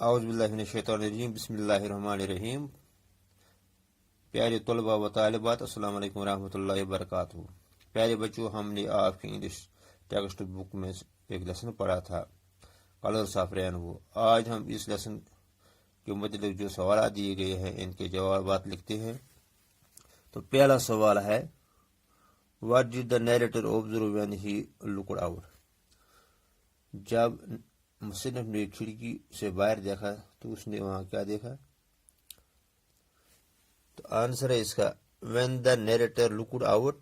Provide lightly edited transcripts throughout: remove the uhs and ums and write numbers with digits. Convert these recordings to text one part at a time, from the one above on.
اعوذ باللہ من الشیطان الرجیم بسم اللہ الرحمن الرحیم. پیارے طلباء و طالبات السلام علیکم ورحمۃ اللہ وبرکاتہ. پیارے بچوں، ہم نے آپ کی انگلش ٹیکسٹ بک میں ایک لیسن پڑھا تھا کلرس آف رینبو. آج ہم اس لیسن کے متعلق جو سوالات دیے گئے ہیں ان کے جوابات لکھتے ہیں. تو پہلا سوال ہے what did the narrator observe when he looked out. جب مصنف نے کھڑکی سے باہر دیکھا تو اس نے وہاں کیا دیکھا؟ تو آنسر ہے اس کا when the narrator looked out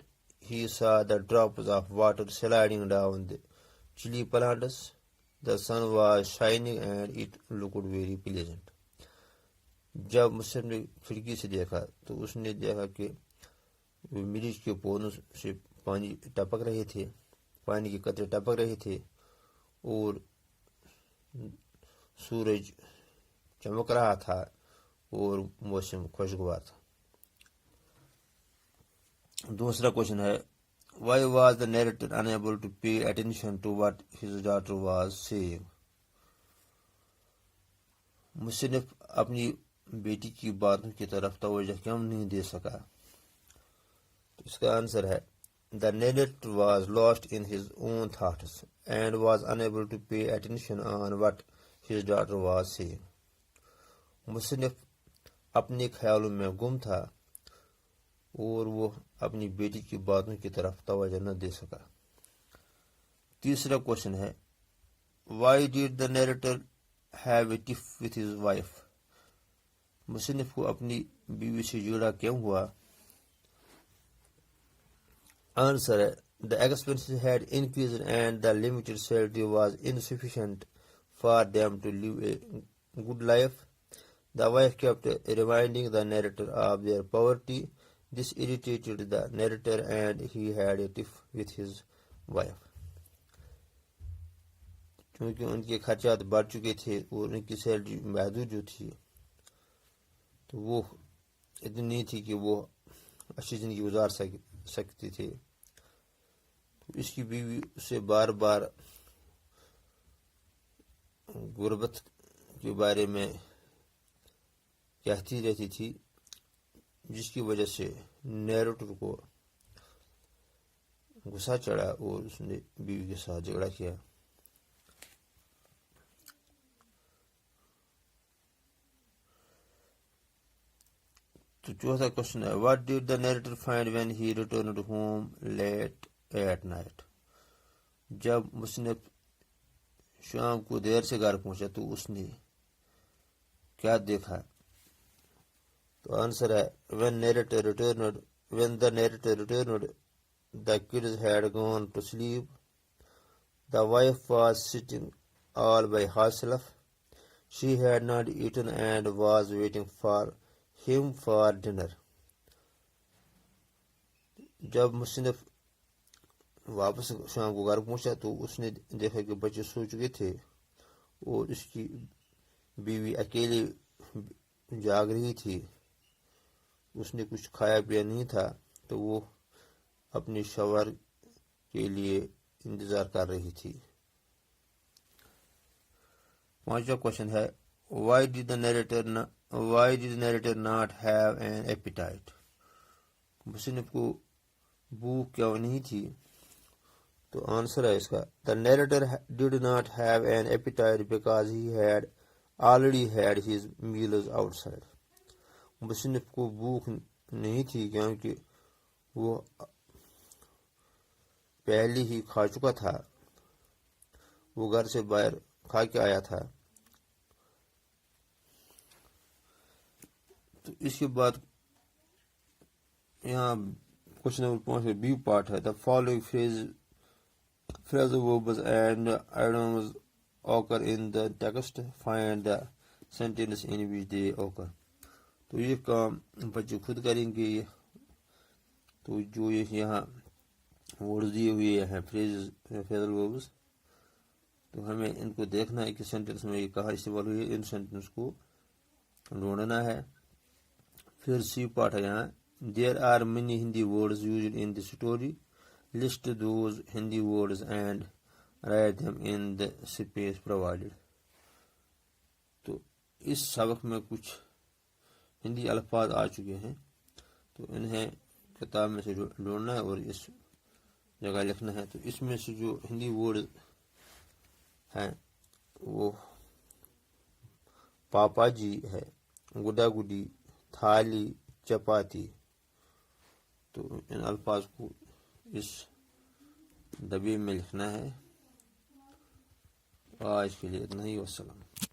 he saw the drops of water sliding down the chilly plants. The sun was shining and it looked very pleasant. جب مصنف نے کھڑکی سے دیکھا تو اس نے دیکھا کہ مرچ کے پودوں سے پانی ٹپک رہے تھے، پانی کے قطرے ٹپک رہے تھے اور سورج چمک رہا تھا اور موسم خوشگوار تھا. دوسرا کوشچن ہے Y was the narrator unable to pay attention to what his daughter was saying. مصنف اپنی بیٹی کی باتوں کی طرف توجہ کیوں نہیں دے سکا؟ تو اس کا آنسر ہے the narrator was lost in his own thoughts and was unable to pay attention on what his daughter was saying. مصنف اپنے خیالوں میں گم تھا اور وہ اپنی بیٹی کی باتوں کی طرف توجہ نہ دے سکا. تیسرا کوشچن ہے why did the narrator have a tiff with his wife. مصنف کو اپنی بیوی سے جھگڑا کیوں ہوا؟ آنسر ہے the expenses had increased and the limited salary was insufficient for them to live a good life. The wife kept reminding the narrator of their poverty. This irritated the narrator and he had a tiff with his wife. کیونکہ ان کے خرچات بڑھ چکے تھے اور ان کی salary محدود جو تھی تو وہ اتنی نہیں تھی کہ وہ اچھی زندگی گزار سکتے تھے. اس کی بیوی اسے بار بار غربت کے بارے میں کہتی رہتی تھی جس کی وجہ سے نیریٹر کو غصہ چڑھا اور اس نے بیوی کے ساتھ جھگڑا کیا. تو چوتھا کوشچن ہے what did the narrator find when he returned home late at night. جب مصنف شام کو دیر سے گھر پہنچا تو اس نے کیا دیکھا؟ تو آنسر ہے when the narrator returned the kids had gone to sleep. The wife was sitting all by herself. She had not eaten and was waiting for him for dinner. جب مصنف واپس شام کو گھر پہنچا تو اس نے دیکھا کہ بچے سو چکے تھے اور اس کی بیوی اکیلی جاگ رہی تھی. اس نے کچھ کھایا پیا نہیں تھا تو وہ اپنے شوہر کے لیے انتظار کر رہی تھی. پانچواں کوشچن ہے why did the narrator not have an appetite. مصنف کو بھوک کیوں نہیں تھی؟ تو آنسر ہے اس کا the narrator did not have an appetite because he had already had his meals outside. مصنف کو بھوک نہیں تھی کیونکہ وہ پہلے ہی کھا چکا تھا، وہ گھر سے باہر کھا کے آیا تھا. تو اس کے بعد یہاں کوشچن نمبر 5 بی پارٹ ہے the following phrasal verbs and idioms occur in the text. Find the sentence in which they occur. تو یہ کام بچے خود کریں گے. تو جو یہاں ورڈز دیے ہوئے ہیں phrasal verbs تو ہمیں ان کو دیکھنا ہے کہ سینٹینس میں یہ کہاں استعمال ہوئی ہے، ان سینٹینس کو ڈھونڈنا ہے. پھر سی پارٹ ہے یہاں there are many Hindi words used in the story. List those Hindi words and write them in the space provided. تو اس سبق میں کچھ ہندی الفاظ آ چکے ہیں، تو انہیں کتاب میں سے ڈھونڈنا ہے اور اس جگہ لکھنا ہے۔ تو اس میں سے جو ہندی ورڈ ہیں وہ پاپا جی ہے، گڈا گڈی، تھالی، چپاتی۔ تو ان الفاظ کو اس ڈبے میں لکھنا ہے۔ آج کے لیے اتنا ہی، والسلام۔